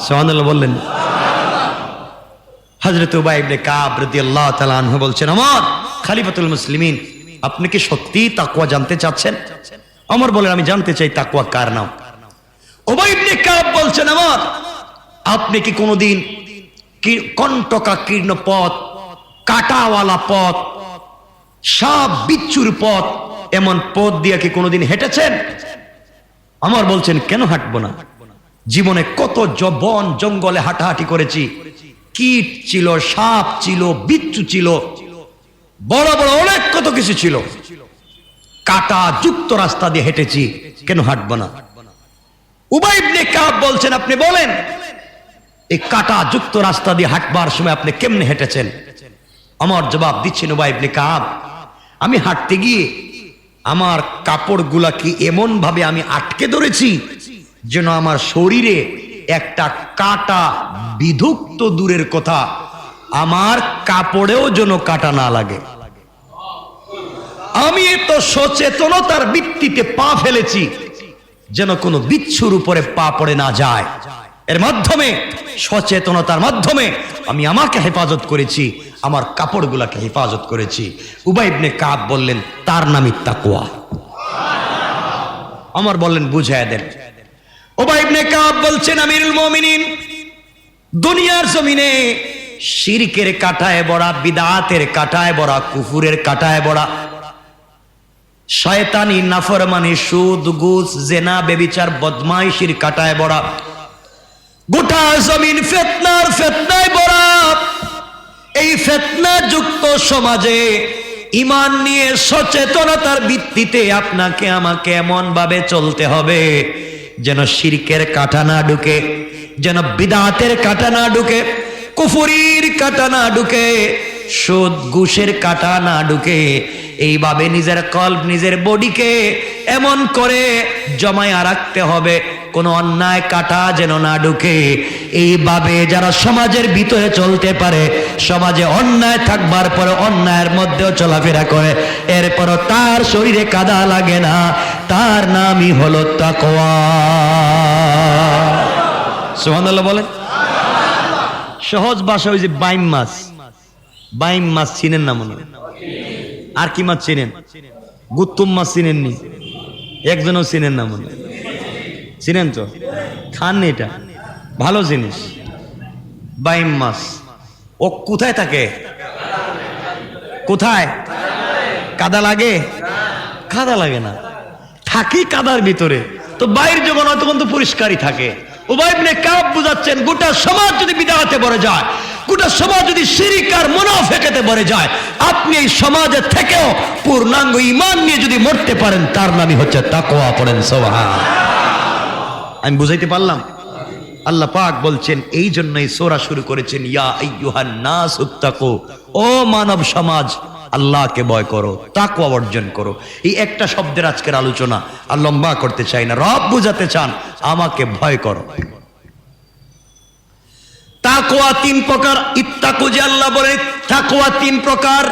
সুবহানাল্লাহ বললেন। হযরত উবাই ইবনে কাব রাদিয়াল্লাহু তাআলা আনহু বলছেন, ওমর খলিফাতুল মুসলিমিন, আপনি কি সত্যি তাকওয়া জানতে চাচ্ছেন? ওমর বলেন, আমি জানতে চাই তাকওয়া কার নাম। উবাই ইবনে কাব বলছেন, ওমর আপনি কি কোনোদিন কণ্টকা কীর্ণ পথ, কাটাওয়ালা পথ, সাপ বিচ্ছুর পথ, এমন পথ দিয়ে কি কোনোদিন হেঁটেছেন? ওমর বলছেন, কেন হাঁটবো না, জীবনে কত বন জঙ্গলে হাঁটাহাঁটি করেছি, কীট ছিল, সাপ ছিল, বিচ্ছু ছিল, বড় বড় অনেক কত কিছু ছিল, কাটা যুক্ত রাস্তা দিয়ে হেঁটেছি, কেন হাঁটবো না? উবাই ইবনে কাব বলছেন, আপনি বলেন এই কাটা যুক্ত রাস্তা দিয়ে হাঁটবার সময় আপনি কেমনে হেঁটেছেন? আমার জবাব দিচ্ছেন, উবাই ইবনে কাব, আমি হাঁটতে গিয়ে আমার কাপড়গুলাকে এমন ভাবে আমি আটকে ধরেছি যেন আমার শরীরে একটা কাটা বিধুক্ত, দূরের কথা আমার কাপড়েও যেন কাটা না লাগে। আমি তো সচেতনতার ভিত্তিতে পা ফেলেছি যেন কোনো বিচ্ছুর উপরে পা পড়ে না যায়, এর মাধ্যমে সচেতনতার মাধ্যমে আমি আমাকে হেফাজত করেছি, আমার কাপড়গুলাকে হেফাজত করেছি। উবাই ইবনে কাব বললেন, তার নামই তাকওয়া। ওমর বললেন, বুঝায় দেন। উবাই ইবনে কাব বলছেন, আমিরুল মুমিনিন, দুনিয়ার জমিনে শিরকের কাঁটায় ভরা, বিদআতের কাঁটায় ভরা, কুফুরের কাঁটায় ভরা, শয়তানি, নাফরমানি, সুদ, ঘুষ, জেনা, বেবিচার, বদমাইশির কাঁটায় ভরা, গোটা জমিন ফিতনায় ভরা। এই ফিতনা যুক্ত সমাজে ঈমান নিয়ে সচেতনতার ভিত্তিতে আপনাকে আমাকে এমন ভাবে চলতে হবে যেন শিরকের কাঁটা না ঢুকে, যেন বিদআতের কাঁটা না ঢুকে, কুফরির কাঁটা না ঢুকে, সুদ ঘুষের কাঁটা না ঢুকে। এইভাবে নিজের কলব, নিজের বডিকে এমন করে জমায়া রাখতে হবে কোনো অন্যায় কাঁটা যেন না ঢুকে। এইভাবে যারা সমাজের ভিতরে চলতে পারে, সমাজে অন্যায় থাকবার পরে অন্যায়ের মধ্যেও চলাফেরা করে, এরপরও তার শরীরে কাদা লাগে না, তার নামই হলো তাকওয়া। সুবহানাল্লাহ বলেন। সহজ ভাষা, ওই যে বাইম মাছ, বাইম মাছ চিনেন না মনে? আর কি মাছ চিনেন? গুত্তুম মাছ চিনেননি? একজনও চিনেন না মনে? চিনেন তো, খান এটা ভালো জিনিস। বাইম মাছ ও কোথায় থাকে? কোথায়? কাদা লাগে? কাদা লাগে না, থাকি কাদার ভিতরে। তো বাইরের জগৎ তখন তো পরিষ্কারই থাকে। উবাই ইবনে কাব বুঝাচ্ছেন, গোটা সমাজ যদি বিদআতে ভরে যায়, গোটা সমাজ যদি শিরক আর মুনাফিকতে ভরে যায়, আপনি এই সমাজে থেকেও পূর্ণাঙ্গ ঈমান নিয়ে যদি মরতে পারেন, তার নামই হচ্ছে তাকওয়া। পড়েন সুবহানাল্লাহ। আমি বুঝাইতে পারলাম? আল্লাহ পাক বলছেন, এই জন্যই সূরা শুরু করেছেন, ইয়া আইয়ুহান নাস উত্তাকু, ও মানব সমাজ, আল্লাহকে ভয় করো, তাকওয়া অর্জন করো। এই একটা শব্দের আজকের আলোচনা, আর লম্বা করতে চাই না। রব বুঝাতে চান, আমাকে ভয় করো। তাকওয়া তিন প্রকার। ইত্তাকু যে আল্লাহ বলে, তাকওয়া তিন প্রকার।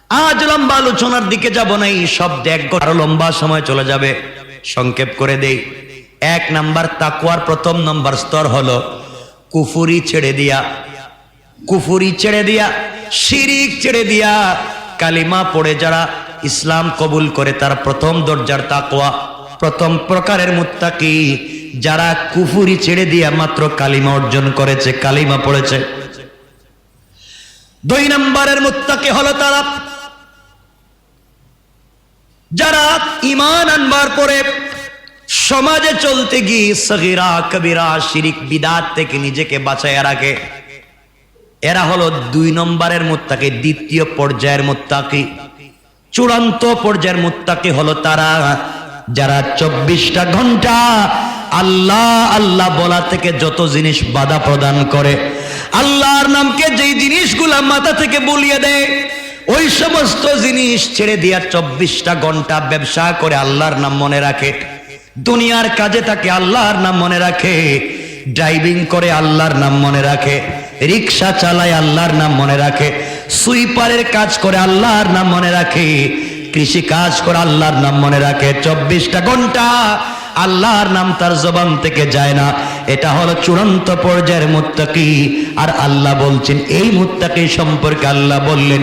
আজ লম্বা আলোচনার দিকে যাব না, এই শব্দ এক আরো লম্বা সময় চলে যাবে, সংক্ষেপ করে দেই। এক নাম্বার তাকওয়ার প্রথম নাম্বার স্তর হলো কুফরি ছেড়ে দিয়া, কুফরি ছেড়ে দিয়া, শিরিক ছেড়ে দিয়া, কালিমা পড়ে যারা ইসলাম কবুল করে, তার প্রথম দরজার তাকওয়া, প্রথম প্রকারের মুত্তাকি যারা কুফরি ছেড়ে দিয়া মাত্র কালিমা অর্জন করেছে, কালিমা পড়েছে। দুই নম্বরের মুত্তাকি হলো তারা যারা ঈমান আনবার পরে সমাজে চলতে গিয়ে সগীরা কবিরা শিরিক বিদআত থেকে নিজেকে বাঁচায় রাখে। এরা হলো দুই নম্বরের মুত্তাকি, দ্বিতীয় পর্যায়ের মুত্তাকি। চূড়ান্ত পর্যায়ের মুত্তাকি হলো তারা যারা 24টা ঘন্টা আল্লাহ আল্লাহ বলা থেকে যত জিনিস বাধা প্রদান করে, আল্লাহর নামকে যেই জিনিসগুলা মাথা থেকে বলিয়ে দেয়, ওই সমস্ত জিনিস ছেড়ে দিয়া 24টা ঘন্টা ব্যবসা করে আল্লাহর নাম মনে রাখে, দুনিয়ার কাজে থাকে আল্লাহর নাম মনে রাখে, ড্রাইভিং করে আল্লাহর নাম মনে রাখে, রিক্সা চালায় আল্লাহর নাম মনে রাখে, সুইপারের কাজ করে আল্লাহর নাম মনে রাখে, কৃষি কাজ করে আল্লাহর নাম মনে রাখে। 24টা ঘন্টা আল্লাহর নাম তার জবান থেকে যায় না। এটা হলো চূড়ান্ত পর্যায়ের মুত্তাকি। আর আল্লাহ বলছেন, এই মুত্তাকি সম্পর্কে আল্লাহ বললেন,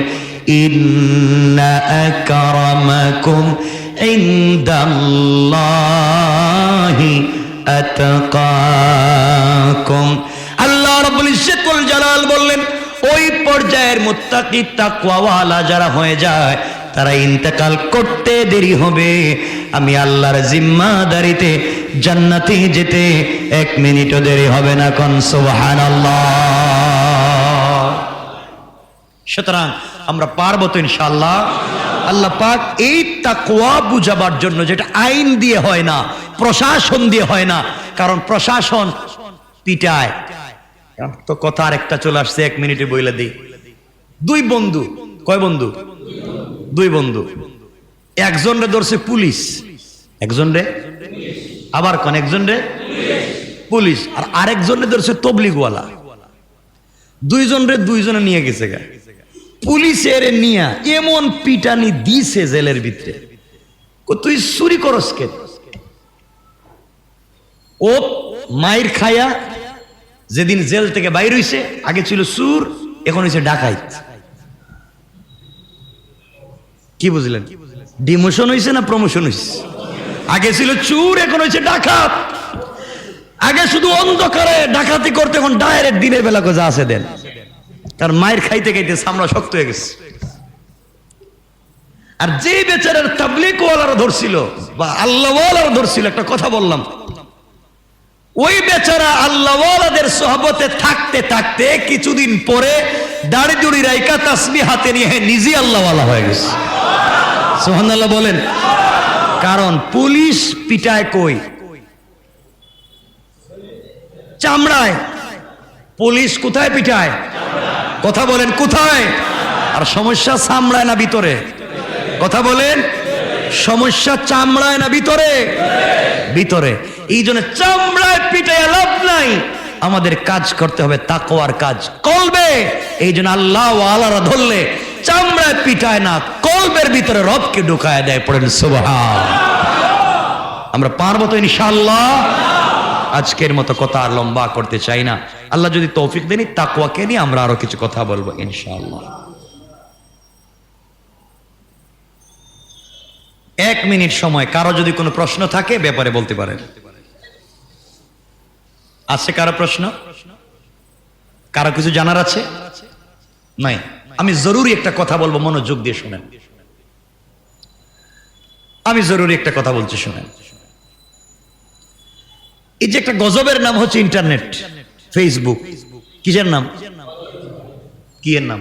ইন্না আকরামাকুম ইনদাল্লাহি আতকাকুম। আল্লাহ রাব্বুল ইজ্জত ওয়াল জালাল বললেন, ওই পর্যায়ের মুত্তাকি তাকওয়াওয়ালা যারা হয়ে যায়, তারা ইন্তেকাল করতে দেরি হবে, আমি আল্লাহর জিম্মাদারিতে জান্নাতে যেতে 1 মিনিটও দেরি হবে না। কোন সুবহানাল্লাহ। সুতরাং আমরা পারবো তো ইনশাআল্লাহ। আল্লাহ পাক এই তাকওয়া বুঝাবার জন্য, যেটা আইন দিয়ে হয় না, প্রশাসন দিয়ে হয় না, কারণ প্রশাসন পিটায়। তো কথা আরেকটা চলে আসছে, 1 মিনিটে বইলা দিই। দুই বন্ধু, কয় বন্ধু? দুই বন্ধু। একজন রে ধরছে পুলিশ, একজন রে আবার কোন একজন রে পুলিশ, আর আরেকজন রে ধরছে তবলিগওয়ালা। দুইজনে নিয়ে গেছে গা। পুলিশের নিয়া এমন পিটানি দিছে জেলের ভিতরে, তুই চুরি করস কে? ও মাইর খায়া যেদিন জেল থেকে বাইর হইছে, আগে ছিল চুর, এখন হইছে ডাকাইত। কি বুঝলেন? ডিমোশন হইছে না প্রমোশন হইছে? আগে ছিল চুর, এখন হইছে ডাকাত। আগে শুধু অন্ধকারে ডাকাতি করতে, এখন ডাইরেক্ট দিনের বেলা যা আছে দেন। তার মায়ের খাইতে খাইতে চামড়া শক্ত হয়ে গেছে। আর যে বেচারার তাবলীগ ওয়ালারা ধরছিল বা আল্লাহ ওয়ালারা ধরছিল, একটা কথা বললাম, ওই বেচারা আল্লাহ ওয়ালাদের সোহবতে থাকতে থাকতে কিছুদিন পরে দাড়ি দুড়ি রাইকা তাসবিহ হাতে নিয়ে নিজে আল্লাহ ওয়ালা হয়ে গেছে। সুবহানাল্লাহ বলেন। কারণ পুলিশ পিটায় কই? চামড়ায়। পুলিশ কোথায় পিটায়? কথা বলেন, কোথায়? আর সমস্যা চামড়ায় না ভিতরে? কথা বলেন, সমস্যা চামড়ায় না ভিতরে? ভিতরে। এই জন্য চামড়ায় পিটায় লাভ নাই, আমাদের কাজ করতে হবে তাকওয়ার কাজ, কলবে। এই জন্য আল্লাহ ওয়ালারা ধরলে চামড়ায় পিটায় না, কলবের ভিতরে রবকে ঢুকায় দেয়। পড়েন সুবহান। আমরা পারবো তো ইনশাআল্লাহ। আজকের মতো কথা আর লম্বা করতে চাই না। আল্লাহ যদি তৌফিক দেন, তাকওয়াকে নিয়ে আমরা আরো কিছু কথা বলবো ইনশাআল্লাহ। 1 মিনিট সময়, কারো যদি কোনো প্রশ্ন থাকে ব্যাপারে বলতে পারেন। আছে কারো প্রশ্ন? কারো কিছু জানার আছে? নাই? আমি জরুরি একটা কথা বলবো, মনোযোগ দিয়ে শুনেন। আমি জরুরি একটা কথা বলছি, শুনেন। এই যে একটা গজবের নাম হচ্ছে ইন্টারনেট, ফেসবুক, কিসের নাম? কি এর নাম?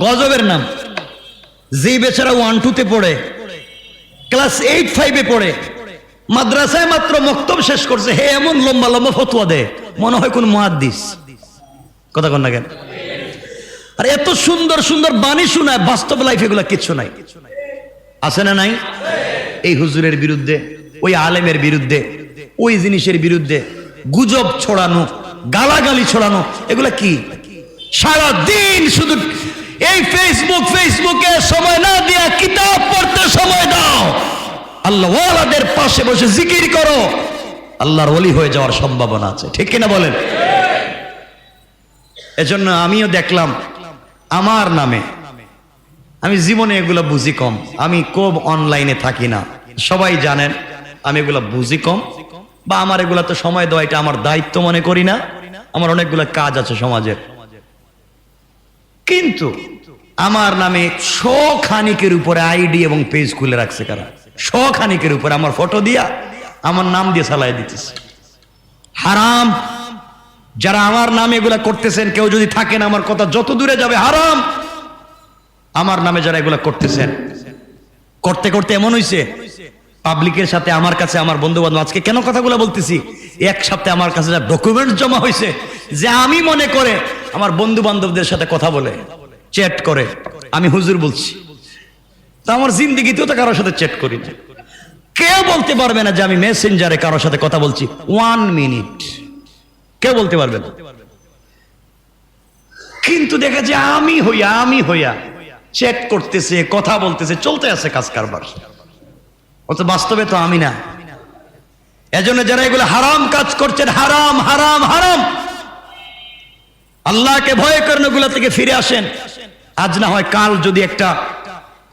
গজবের নাম। যে বেচারা 1-2 পড়ে, ক্লাস 8-5 পড়ে, মাদ্রাসায় মাত্র মক্তব শেষ করছে, হে এমন লম্বা লম্বা ফতোয়া দেয়, মনে হয় কোন মুহাদ্দিস। কথা কন না কেন? আর এত সুন্দর সুন্দর বাণী শোনায়, বাস্তব লাইফে এগুলা কিচ্ছু নাই। আছে না নাই? এই হুজুরের বিরুদ্ধে, ওই আলেমের বিরুদ্ধে, ওই জিনিসের বিরুদ্ধে গুজব ছড়ানো, গালাগালি ছড়ানো, এগুলা কি? সারা দিন শুধু এই ফেসবুকে সময় না দিয়া কিতাব পড়তে সময় দাও, আল্লাহ ওয়ালাদের পাশে বসে জিকির করো, আল্লাহর ওলি হয়ে যাওয়ার সম্ভাবনা আছে। ঠিক কিনা বলেন? এজন্য আমিও দেখলাম আমার নামে, আমি জীবনে এগুলো বুঝি কম, আমি খুব অনলাইনে থাকি না, সবাই জানেন আমি এগুলো বুঝি কম, বা আমার এগুলা তো সময় দেওয়া এটা আমার দায়িত্ব মনে করি না, আমার অনেকগুলো কাজ আছে সমাজের। কিন্তু আমার নামে শখানিকের উপরে আইডি এবং পেজ খুলে রাখছে কারা? শখানিকের উপরে আমার ফটো দিয়া, আমার নাম দিয়ে চালাই দিতেছে। হারাম। যারা আমার নামে এগুলা করতেছেন, কেউ যদি থাকেন, আমার কথা যত দূরে যাবে, হারাম। আমার নামে যারা এগুলা করতেছেন, করতে করতে এমন হইছে পাবলিকের সাথে আমার কাছে, আমার বন্ধু বান্ধব, আজকে কেন কথাগুলো বলতেছি, এক সপ্তাহে আমার কাছে যা ডকুমেন্ট জমা হয়েছে, যে আমি মনে করে আমার বন্ধু বান্ধবদের সাথে কথা বলে, চ্যাট করে, আমি হুজুর বলছি, তা আমার জিন্দিগিতেও তো কারোর সাথে চ্যাট করি না। কেউ বলতে পারবে না যে আমি মেসেঞ্জারে কারোর সাথে কথা বলছি 1 মিনিট, কেউ বলতে পারবে না। কিন্তু দেখা যায় আমি হইয়া চ্যাট করতেছে, কথা বলতেছে, চলতে আছে কাজ কারবার, অত বাস্তবে তো আমি না। এজন্য যারা এগুলো হারাম কাজ করছেন, হারাম হারাম হারাম, আল্লাহকে ভয় করেন, ওগুলো থেকে ফিরে আসেন। আজ না হয় কাল যদি একটা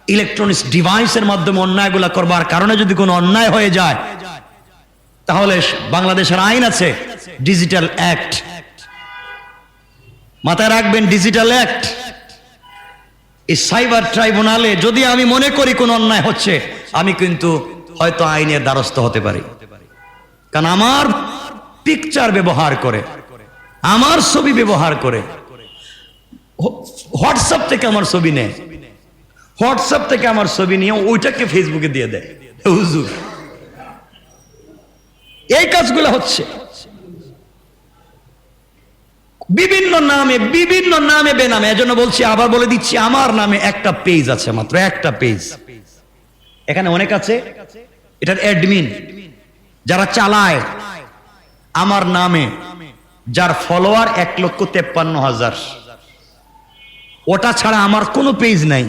ইলেকট্রনিক্স ডিভাইসের মাধ্যমে অন্যায়গুলো করবার কারণে যদি কোনো অন্যায় হয়ে যায়, তাহলে বাংলাদেশের আইন আছে ডিজিটাল অ্যাক্ট, মাথায় রাখবেন, ডিজিটাল অ্যাক্ট। এই সাইবার ট্রাইব্যুনালে যদি আমি মনে করি কোন অন্যায় হচ্ছে, আমি কিন্তু হয়তো আইনের দ্বারস্থ হতে পারি, কারণ আমার পিকচার ব্যবহার করে, আমার ছবি ব্যবহার করে, হোয়াটসঅ্যাপ থেকে আমার ছবি নেয়, হোয়াটসঅ্যাপ থেকে আমার ছবি নিয়ে ওইটাকে ফেসবুকে দিয়ে দেয়। হুজুর, এই কাজগুলো হচ্ছে বিভিন্ন নামে বেনামে। এজন্য বলছি, আবার বলে দিচ্ছি, আমার নামে একটা পেজ আছে, মাত্র একটা পেজ। এখানে অনেক আছে, এটার অ্যাডমিন যারা চালায় আমার নামে, যার ফলোয়ার 1,53,000, ওটা ছাড়া আমার কোনো পেজ নাই।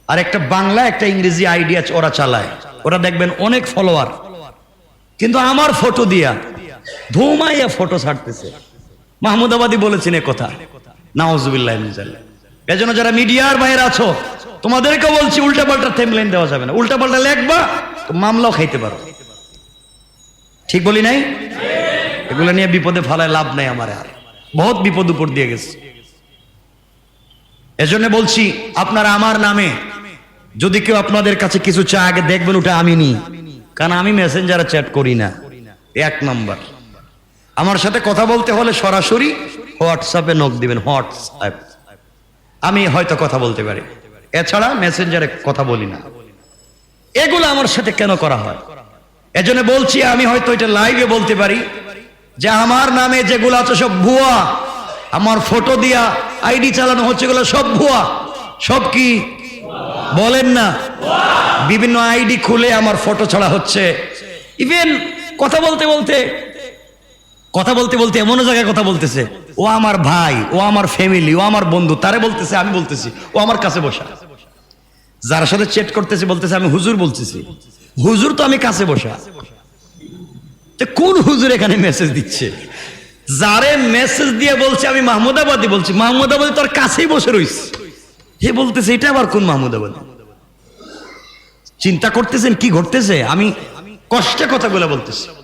আর একটা বাংলা, একটা ইংরেজি আইডি আছে, ওরা চালায়, ওরা দেখবেন অনেক ফলোয়ার, কিন্তু আমার ফটো দিয়া ধুমাইয়া ফটো ছাড়তেছে। মাহমুদাবাদী বলেছেন এ কথা, নাউজুবিল্লাহ মিন যালিক। এজন্য যারা মিডিয়ার বাইরে আছো, তোমাদেরকে বলছি, উল্টাপাল্টা থেমলাইন দেওয়া যাবে না। উল্টাপাল্টা লেখবা তো মামলাও খাইতে পারো। ঠিক বলি নাই? এগুলো নিয়ে বিপদে ফালায় লাভ নাই, আমার আর বহুত বিপদ উপর দিয়ে গেছে। এজন্য বলছি, আপনারা আমার নামে যদি কেউ আপনাদের কাছে কিছু চায়, আগে দেখবেন ওটা আমি নি, কারণ আমি মেসেঞ্জারে চ্যাট করি না। 1 নম্বর, আমার সাথে কথা বলতে হলে সরাসরি হোয়াটসঅ্যাপে নক দিবেন। হোয়াটসঅ্যাপ আমি হয়তো কথা বলতে পারি, এছাড়া মেসেঞ্জারে কথা বলি না। এগুলো আমার সাথে কেন করা হয়? এজন্য বলছি, আমি হয়তো এটা লাইভে বলতে পারি যে আমার নামে যেগুলো আছে সব ভুয়া, আমার ফটো দিয়া আইডি চালানো হচ্ছে, এগুলো সব ভুয়া। সব কি বলেন না? বিভিন্ন আইডি খুলে আমার ফটো ছাড়া হচ্ছে। ইভেন কথা বলতে বলতে এমন জায়গায় কথা বলতেছে, ও আমার ভাই, ও আমার ফ্যামিলি, ও আমার বন্ধু, তারে বলতেছে আমি বলতেছি, ও আমার কাছে বসা। যার সাথে চ্যাট করতেছে বলতেছে আমি হুজুর বলতেছি, হুজুর তো আমি কাছে বসা। কোন হুজুর এখানে মেসেজ দিচ্ছে? যারে মেসেজ দিয়ে বলছে আমি মাহমুদাবাদী, বলছি মাহমুদাবাদী তোর কাছেই বসে রইছে, হে বলতেছে এটা আবার কোন মাহমুদাবাদী? চিন্তা করতেছেন কি ঘটতেছে? আমি কষ্টে কথাগুলো বলতেছি।